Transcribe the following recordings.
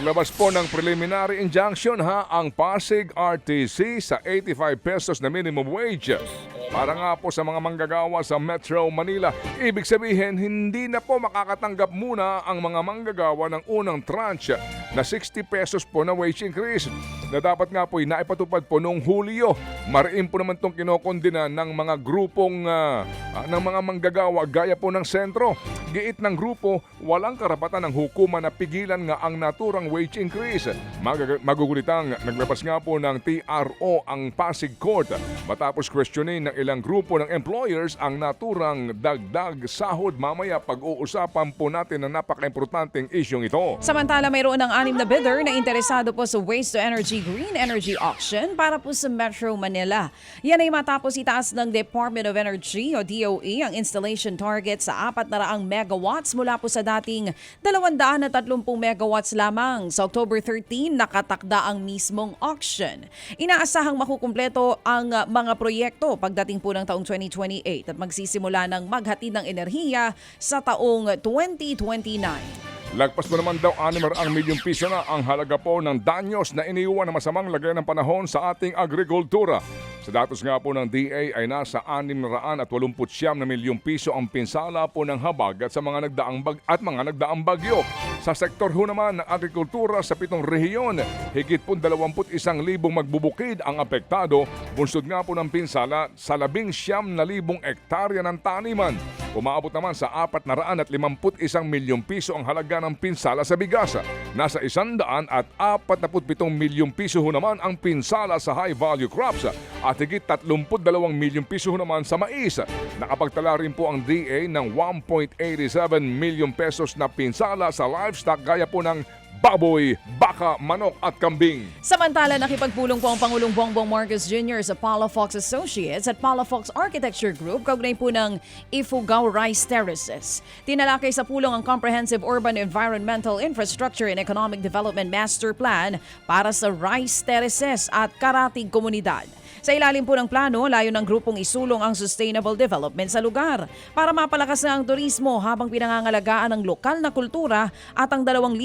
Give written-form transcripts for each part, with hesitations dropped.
Naglabas po ng preliminary injunction ang Pasig RTC sa 85 pesos na minimum wage. Para nga po sa mga manggagawa sa Metro Manila, ibig sabihin hindi na po makakatanggap muna ang mga manggagawa ng unang tranche na 60 pesos po na wage increase na dapat nga po naipatupad po noong Hulyo. Mariin po naman itong kinokondina ng mga grupong ng mga manggagawa gaya po ng sentro. Giit ng grupo, walang karapatan ng hukuman na pigilan nga ang naturang wage increase. Magugulitang naglabas nga po ng TRO ang Pasig Court matapos questionin ng ilang grupo ng employers ang naturang dagdag sahod. Mamaya pag-uusapan po natin ang napaka-importanteng isyong ito. Samantala, mayroon ng 6 na bidder na interesado po sa Waste to Energy Green Energy Auction para po sa Metro Manila. Yan ay matapos itaas ng Department of Energy o DOE ang installation target sa 400 megawatts mula po sa dating 230 megawatts lamang. Sa October 13, nakatakda ang mismong auction. Inaasahang makukumpleto ang mga proyekto pagdating po ng taong 2028 at magsisimula ng maghatid ng enerhiya sa taong 2029. Lagpas mo naman daw 6 milyong piso na ang halaga po ng danyos na iniwan na masamang lagay ng panahon sa ating agrikultura. Sa datos nga po ng DA ay nasa 689 na milyong piso ang pinsala po ng habag at sa mga nagdaang bagyo. Sa sektor ho naman ng agrikultura sa 7 rehiyon, higit po 21,000 magbubukid ang apektado. Bunsod nga po ng pinsala sa 19,000 ektarya ng taniman. Umaabot naman sa 451 milyong piso ang halaga ng pinsala sa bigas. Nasa 147 milyong piso ho naman ang pinsala sa high-value crops at higit 32 milyong piso ho naman sa mais. Nakapagtala rin po ang DA ng 1.87 milyong pesos na pinsala sa livestock gaya po ng baboy, baka, manok at kambing. Samantala, nakipagpulong po ang Pangulong Bongbong Marcos Jr. sa Palafox Associates at Palafox Architecture Group kaugnay po ng Ifugao Rice Terraces. Tinalakay sa pulong ang Comprehensive Urban Environmental Infrastructure and Economic Development Master Plan para sa Rice Terraces at Karatig Komunidad. Sa ilalim po ng plano, layo ng grupong isulong ang sustainable development sa lugar para mapalakas na ang turismo habang pinangangalagaan ang lokal na kultura at ang 2,000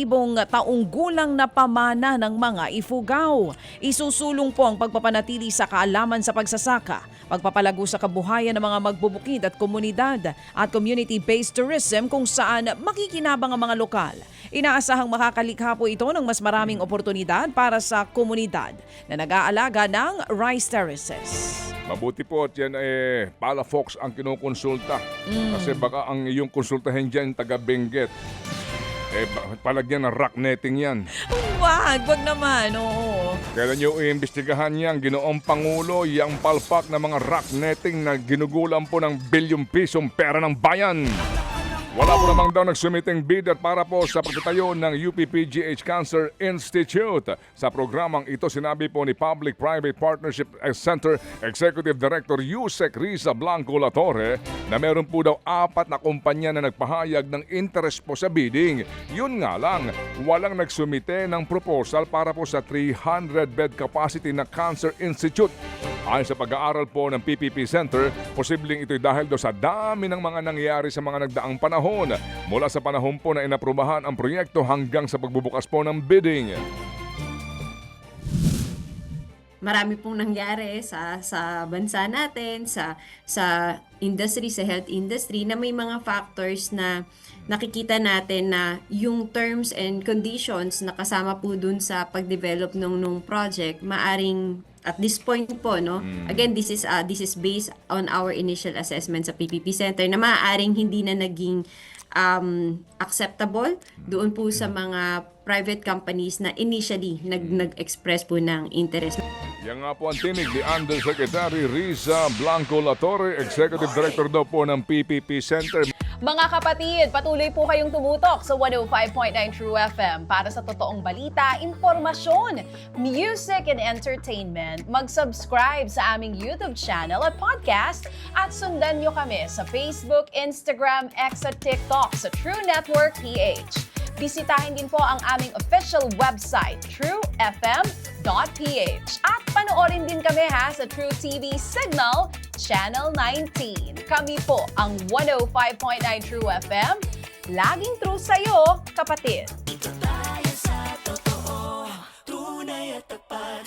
taong gulang na pamana ng mga Ifugao. Isusulong po ang pagpapanatili sa kaalaman sa pagsasaka, pagpapalago sa kabuhayan ng mga magbubukid at komunidad at community-based tourism kung saan makikinabang ang mga lokal. Inaasahang makakalikha po ito ng mas maraming oportunidad para sa komunidad na nag-aalaga ng rice terraces. Mabuti po at yan Palafox ang kinukonsulta. Kasi baka ang iyong konsultahin dyan taga Benguet. Palagyan ng rock netting yan. Wag naman, oo. Kailan nyo iimbestigahan yan, Ginoong Pangulo, yung palpak na mga rock netting na ginugulan po ng bilyong pisong pera ng bayan. Wala po namang daw nagsumiting bidder para po sa pagtatayo ng UPPGH Cancer Institute. Sa programang ito, sinabi po ni Public-Private Partnership Center Executive Director Yusek Riza Blanco Latorre na meron po daw 4 na kumpanya na nagpahayag ng interest po sa bidding. Yun nga lang, walang nagsumite ng proposal para po sa 300-bed capacity na Cancer Institute. Ayon sa pag-aaral po ng PPP Center, posibleng ito'y dahil daw sa dami ng mga nangyayari sa mga nagdaang panahon mula sa panahon po na inaprubahan ang proyekto hanggang sa pagbubukas po ng bidding. Marami pong nangyari sa bansa natin, sa industry, sa health industry na may mga factors na nakikita natin na yung terms and conditions na kasama po dun sa pag-develop nung project maaring at this point po, no? Again, this is based on our initial assessment sa PPP Center na maaaring hindi na naging acceptable doon po sa mga private companies na initially nag-express po ng interest. Yan nga po ang tinig ni Undersecretary Riza Blanco Latorre, Executive Director daw po ng PPP Center. Mga kapatid, patuloy po kayong tumutok sa 105.9 True FM para sa totoong balita, impormasyon, music and entertainment. Mag-subscribe sa aming YouTube channel at podcast at sundan nyo kami sa Facebook, Instagram, X at TikTok sa True Network PH. Bisitahin din po ang aming official website, truefm.ph. At panoorin din kami sa True TV Signal, Channel 19. Kami po ang 105.9 True FM. Laging true sa'yo, kapatid.